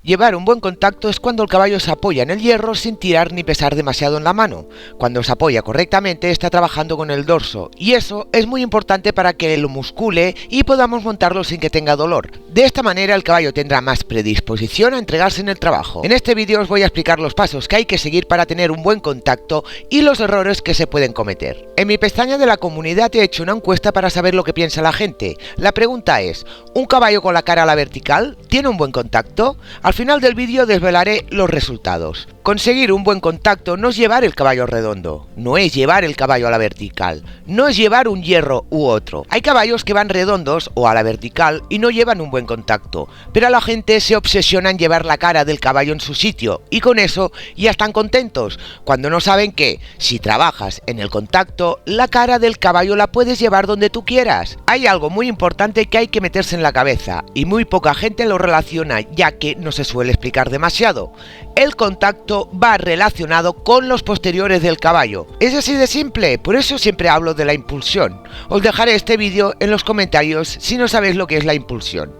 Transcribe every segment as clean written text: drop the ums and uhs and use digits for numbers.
Llevar un buen contacto es cuando el caballo se apoya en el hierro sin tirar ni pesar demasiado en la mano. Cuando se apoya correctamente está trabajando con el dorso y eso es muy importante para que lo muscule y podamos montarlo sin que tenga dolor. De esta manera el caballo tendrá más predisposición a entregarse en el trabajo. En este vídeo os voy a explicar los pasos que hay que seguir para tener un buen contacto y los errores que se pueden cometer. En mi pestaña de la comunidad he hecho una encuesta para saber lo que piensa la gente. La pregunta es, ¿un caballo con la cara a la vertical tiene un buen contacto? Al final del vídeo desvelaré los resultados. Conseguir un buen contacto no es llevar el caballo redondo, no es llevar el caballo a la vertical, no es llevar un hierro u otro. Hay caballos que van redondos o a la vertical y no llevan un buen contacto, pero a la gente se obsesiona en llevar la cara del caballo en su sitio y con eso ya están contentos, cuando no saben que, si trabajas en el contacto, la cara del caballo la puedes llevar donde tú quieras. Hay algo muy importante que hay que meterse en la cabeza y muy poca gente lo relaciona, ya que no se suele explicar demasiado. El contacto va relacionado con los posteriores del caballo. Es así de simple, por eso siempre hablo de la impulsión. Os dejaré este vídeo en los comentarios si no sabéis lo que es la impulsión.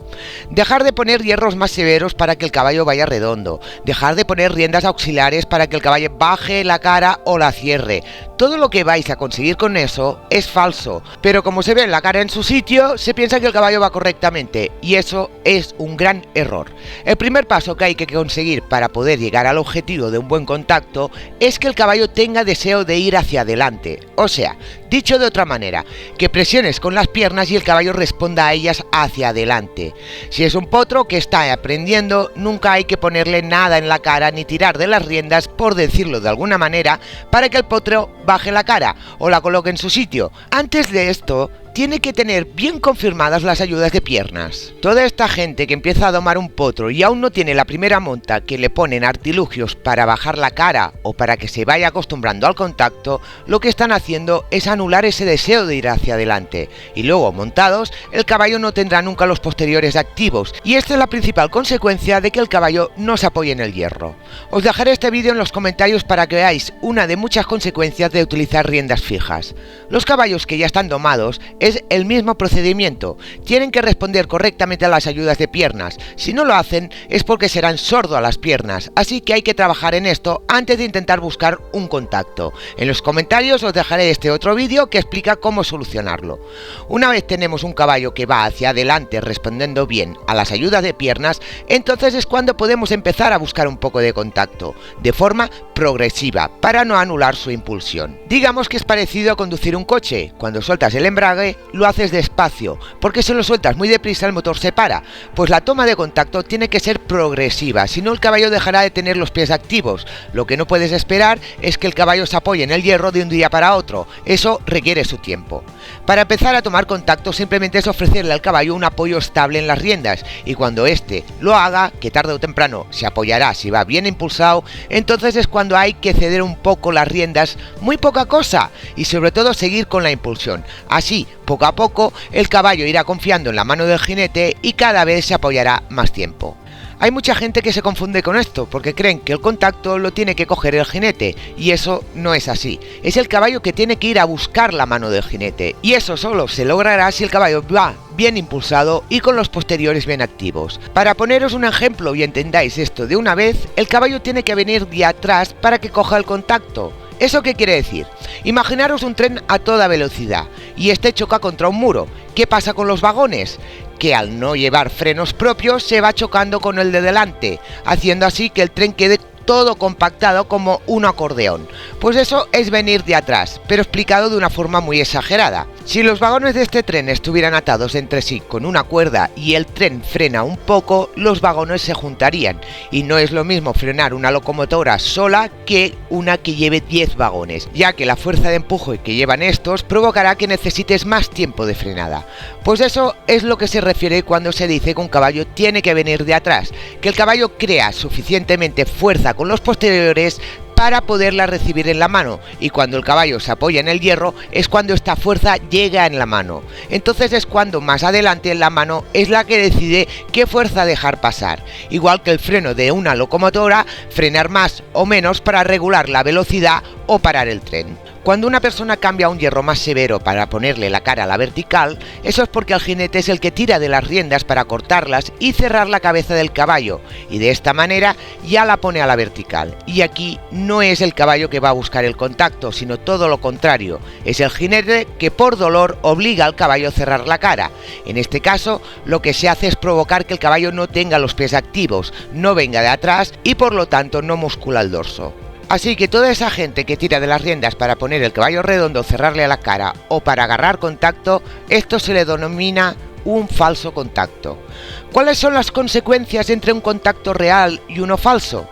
Dejar de poner hierros más severos para que el caballo vaya redondo. Dejar de poner riendas auxiliares para que el caballo baje la cara o la cierre. Todo lo que vais a conseguir con eso es falso, pero como se ve la cara en su sitio, se piensa que el caballo va correctamente y eso es un gran error. El primer paso que hay que conseguir para poder llegar al objetivo de un buen contacto es que el caballo tenga deseo de ir hacia adelante, o sea, dicho de otra manera, que presiones con las piernas y el caballo responda a ellas hacia adelante. Si es un potro que está aprendiendo, nunca hay que ponerle nada en la cara ni tirar de las riendas, por decirlo de alguna manera, para que el potro baje la cara o la coloque en su sitio. Antes de esto, tiene que tener bien confirmadas las ayudas de piernas. Toda esta gente que empieza a domar un potro y aún no tiene la primera monta, que le ponen artilugios para bajar la cara o para que se vaya acostumbrando al contacto, lo que están haciendo es anular ese deseo de ir hacia adelante. Y luego, montados, el caballo no tendrá nunca los posteriores activos y esta es la principal consecuencia de que el caballo no se apoye en el hierro. Os dejaré este vídeo en los comentarios para que veáis una de muchas consecuencias de utilizar riendas fijas. Los caballos que ya están domados es el mismo procedimiento, tienen que responder correctamente a las ayudas de piernas, si no lo hacen es porque serán sordos a las piernas, así que hay que trabajar en esto antes de intentar buscar un contacto. En los comentarios os dejaré este otro vídeo que explica cómo solucionarlo. Una vez tenemos un caballo que va hacia adelante respondiendo bien a las ayudas de piernas, entonces es cuando podemos empezar a buscar un poco de contacto, de forma progresiva, para no anular su impulsión. Digamos que es parecido a conducir un coche, cuando sueltas el embrague lo haces despacio, porque si lo sueltas muy deprisa el motor se para, pues la toma de contacto tiene que ser progresiva, si no el caballo dejará de tener los pies activos. Lo que no puedes esperar es que el caballo se apoye en el hierro de un día para otro, eso requiere su tiempo. Para empezar a tomar contacto simplemente es ofrecerle al caballo un apoyo estable en las riendas y cuando éste lo haga, que tarde o temprano se apoyará si va bien impulsado, entonces es cuando hay que ceder un poco las riendas, muy poca cosa, y sobre todo seguir con la impulsión. Así, poco a poco, el caballo irá confiando en la mano del jinete y cada vez se apoyará más tiempo. Hay mucha gente que se confunde con esto porque creen que el contacto lo tiene que coger el jinete y eso no es así. Es el caballo que tiene que ir a buscar la mano del jinete y eso solo se logrará si el caballo va bien impulsado y con los posteriores bien activos. Para poneros un ejemplo y entendáis esto de una vez, el caballo tiene que venir de atrás para que coja el contacto. ¿Eso qué quiere decir? Imaginaros un tren a toda velocidad y este choca contra un muro. ¿Qué pasa con los vagones? Que al no llevar frenos propios se va chocando con el de delante, haciendo así que el tren quede todo compactado como un acordeón. Pues eso es venir de atrás, pero explicado de una forma muy exagerada. Si los vagones de este tren estuvieran atados entre sí con una cuerda y el tren frena un poco, los vagones se juntarían, y no es lo mismo frenar una locomotora sola que una que lleve 10 vagones, ya que la fuerza de empuje que llevan estos provocará que necesites más tiempo de frenada. Pues eso es lo que se refiere cuando se dice que un caballo tiene que venir de atrás, que el caballo crea suficientemente fuerza con los posteriores para poderla recibir en la mano, y cuando el caballo se apoya en el hierro es cuando esta fuerza llega en la mano. Entonces es cuando más adelante la mano es la que decide qué fuerza dejar pasar. Igual que el freno de una locomotora, frenar más o menos para regular la velocidad o parar el tren. Cuando una persona cambia a un hierro más severo para ponerle la cara a la vertical, eso es porque el jinete es el que tira de las riendas para cortarlas y cerrar la cabeza del caballo, y de esta manera ya la pone a la vertical. Y aquí no es el caballo que va a buscar el contacto, sino todo lo contrario, es el jinete que por dolor obliga al caballo a cerrar la cara. En este caso, lo que se hace es provocar que el caballo no tenga los pies activos, no venga de atrás y por lo tanto no muscula el dorso. Así que toda esa gente que tira de las riendas para poner el caballo redondo, cerrarle a la cara o para agarrar contacto, esto se le denomina un falso contacto. ¿Cuáles son las consecuencias entre un contacto real y uno falso?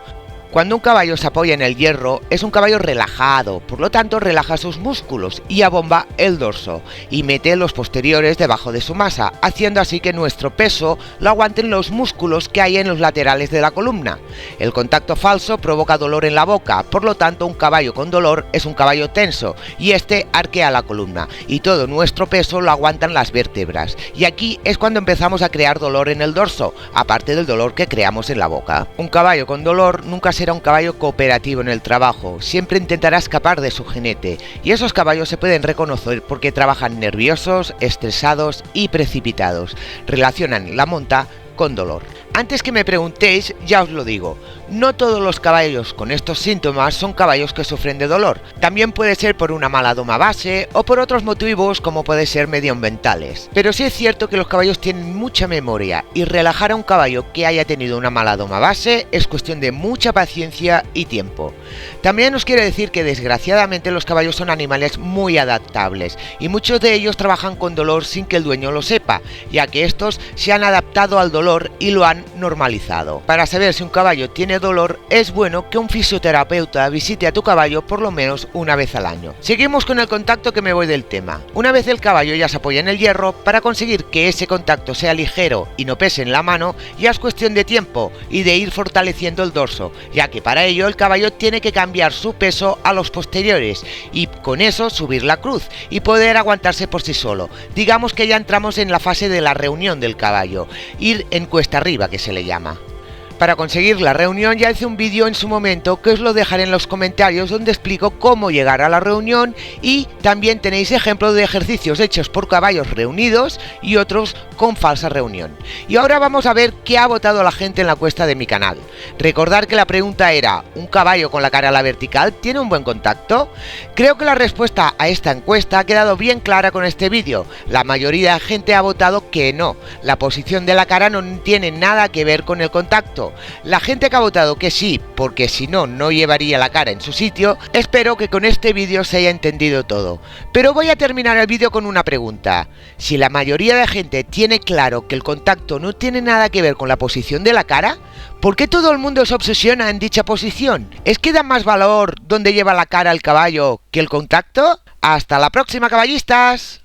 Cuando un caballo se apoya en el hierro, es un caballo relajado, por lo tanto relaja sus músculos y abomba el dorso y mete los posteriores debajo de su masa, haciendo así que nuestro peso lo aguanten los músculos que hay en los laterales de la columna. El contacto falso provoca dolor en la boca, por lo tanto un caballo con dolor es un caballo tenso y este arquea la columna y todo nuestro peso lo aguantan las vértebras. Y aquí es cuando empezamos a crear dolor en el dorso, aparte del dolor que creamos en la boca. Un caballo con dolor nunca será un caballo cooperativo en el trabajo, siempre intentará escapar de su jinete, y esos caballos se pueden reconocer porque trabajan nerviosos, estresados y precipitados. Relacionan la monta con dolor. Antes que me preguntéis, ya os lo digo, no todos los caballos con estos síntomas son caballos que sufren de dolor. También puede ser por una mala doma base o por otros motivos como puede ser medioambientales. Pero sí es cierto que los caballos tienen mucha memoria y relajar a un caballo que haya tenido una mala doma base es cuestión de mucha paciencia y tiempo. También os quiero decir que desgraciadamente los caballos son animales muy adaptables y muchos de ellos trabajan con dolor sin que el dueño lo sepa, ya que estos se han adaptado al dolor y lo han normalizado. Para saber si un caballo tiene dolor, es bueno que un fisioterapeuta visite a tu caballo por lo menos una vez al año. Seguimos con el contacto, que me voy del tema. Una vez el caballo ya se apoya en el hierro, para conseguir que ese contacto sea ligero y no pese en la mano, ya es cuestión de tiempo y de ir fortaleciendo el dorso, ya que para ello el caballo tiene que cambiar su peso a los posteriores y con eso subir la cruz y poder aguantarse por sí solo. Digamos que ya entramos en la fase de la reunión del caballo, ir en cuesta arriba, que se le llama. Para conseguir la reunión ya hice un vídeo en su momento que os lo dejaré en los comentarios, donde explico cómo llegar a la reunión, y también tenéis ejemplos de ejercicios hechos por caballos reunidos y otros con falsa reunión. Y ahora vamos a ver qué ha votado la gente en la encuesta de mi canal. Recordar que la pregunta era: ¿un caballo con la cara a la vertical tiene un buen contacto? Creo que la respuesta a esta encuesta ha quedado bien clara con este vídeo. La mayoría de gente ha votado que no, la posición de la cara no tiene nada que ver con el contacto. La gente que ha votado que sí, porque si no, no llevaría la cara en su sitio, espero que con este vídeo se haya entendido todo. Pero voy a terminar el vídeo con una pregunta. Si la mayoría de gente tiene claro que el contacto no tiene nada que ver con la posición de la cara, ¿por qué todo el mundo se obsesiona en dicha posición? ¿Es que da más valor donde lleva la cara el caballo que el contacto? ¡Hasta la próxima, caballistas!